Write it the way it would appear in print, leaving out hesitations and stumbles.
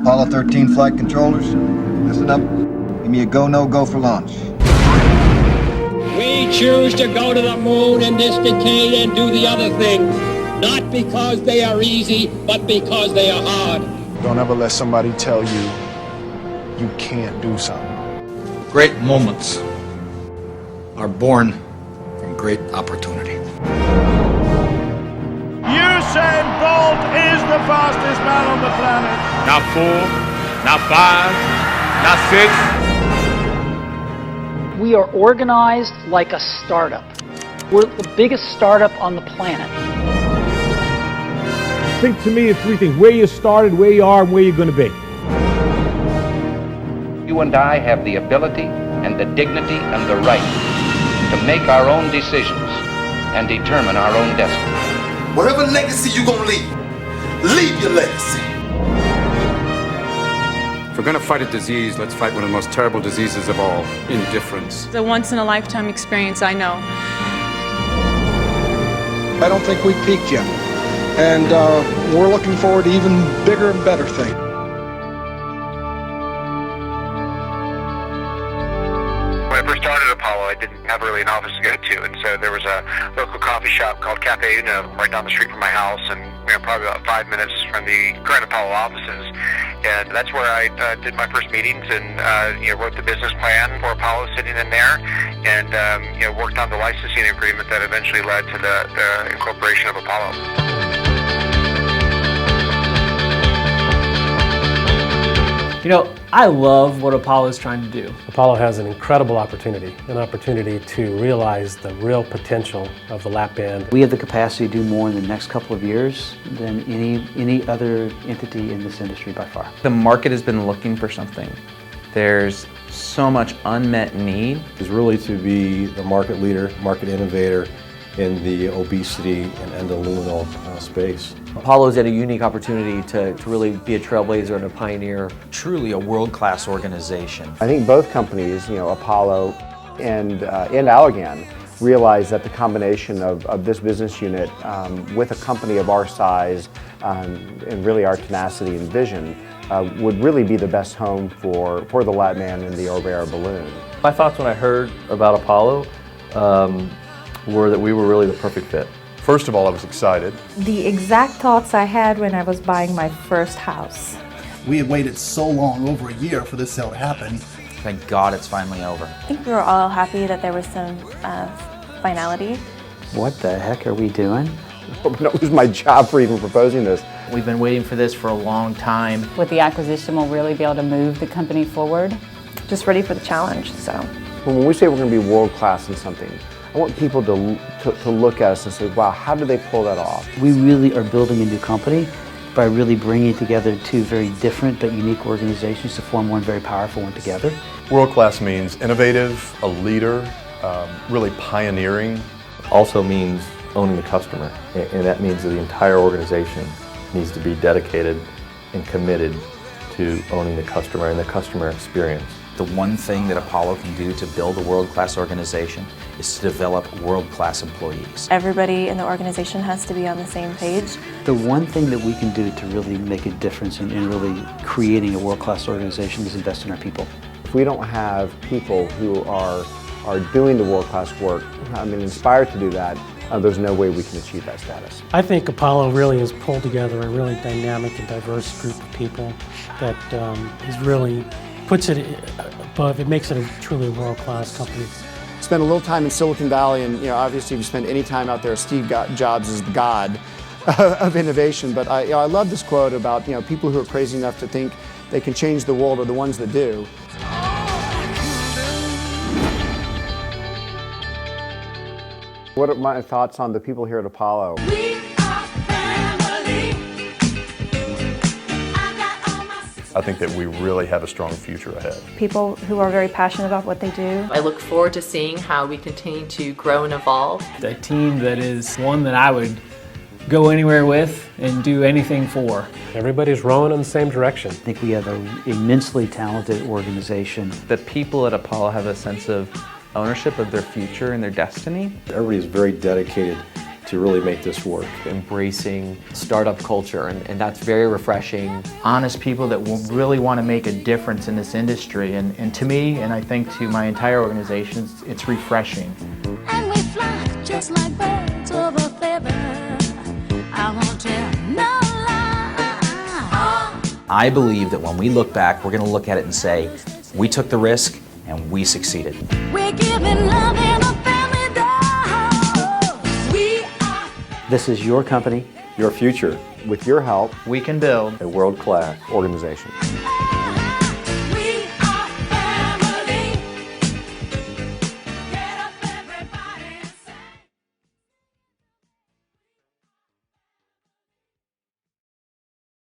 Apollo 13 flight controllers, listen up. Give me a go, no-go for launch. We choose to go to the moon in this decade and do the other things, not because they are easy, but because they are hard. Don't ever let somebody tell you you can't do something. Great moments are born from great opportunity. Usain Bolt is the fastest man on the planet. Not 4, not 5, not 6. We are organized like a startup. We're the biggest startup on the planet. Think to me of three things: where you started, where you are, and where you're going to be. You and I have the ability and the dignity and the right to make our own decisions and determine our own destiny. Whatever legacy you're going to leave your legacy. If we're going to fight a disease, let's fight one of the most terrible diseases of all, indifference. It's a once-in-a-lifetime experience, I know. I don't think we peaked yet. And we're looking forward to even bigger and better things. When I first started Apollo, I didn't have really an office to go to, and so there was a local coffee shop called Cafe Uno right down the street from my house, and probably about 5 minutes from the current Apollo offices. And that's where I did my first meetings and wrote the business plan for Apollo, sitting in there, and worked on the licensing agreement that eventually led to the incorporation of Apollo. You know, I love what Apollo is trying to do. Apollo has an incredible opportunity, to realize the real potential of the lap band. We have the capacity to do more in the next couple of years than any other entity in this industry by far. The market has been looking for something. There's so much unmet need. Is really to be the market leader, market innovator in the obesity and endoluminal space. Apollo's at a unique opportunity to really be a trailblazer and a pioneer. Truly a world-class organization. I think both companies, Apollo and Allergan, realize that the combination of this business unit with a company of our size and really our tenacity and vision would really be the best home for the Latman and the Orbea balloon. My thoughts when I heard about Apollo were that we were really the perfect fit. First of all, I was excited. The exact thoughts I had when I was buying my first house. We had waited so long, over a year, for this sale to happen. Thank God it's finally over. I think we were all happy that there was some finality. What the heck are we doing? I'm going to lose my job for even proposing this. We've been waiting for this for a long time. With the acquisition, we'll really be able to move the company forward. Just ready for the challenge, so. When we say we're going to be world-class in something, I want people to look at us and say, wow, how did they pull that off? We really are building a new company by really bringing together two very different but unique organizations to form one very powerful one together. World-class means innovative, a leader, really pioneering. Also means owning the customer, and that means that the entire organization needs to be dedicated and committed to owning the customer and the customer experience. The one thing that Apollo can do to build a world-class organization is to develop world-class employees. Everybody in the organization has to be on the same page. The one thing that we can do to really make a difference in really creating a world-class organization is invest in our people. If we don't have people who are doing the world-class work, inspired to do that, there's no way we can achieve that status. I think Apollo really has pulled together a really dynamic and diverse group of people that puts it above, it makes it a truly world-class company. Spent a little time in Silicon Valley, and obviously if you spend any time out there, Steve Jobs is the god of innovation. But I love this quote about people who are crazy enough to think they can change the world are the ones that do. What are my thoughts on the people here at Apollo? I think that we really have a strong future ahead. People who are very passionate about what they do. I look forward to seeing how we continue to grow and evolve. A team that is one that I would go anywhere with and do anything for. Everybody's rowing in the same direction. I think we have an immensely talented organization. The people at Apollo have a sense of ownership of their future and their destiny. Everybody's very dedicated to really make this work. Embracing startup culture, and that's very refreshing. Honest people that really want to make a difference in this industry, and to me, and I think to my entire organization, it's refreshing. And we fly just like birds of a feather. I won't tell no lie. I believe that when we look back, we're going to look at it and say, we took the risk and we succeeded. We're giving love in a family dog. We are. This is your company, your future. With your help, we can build a world-class organization.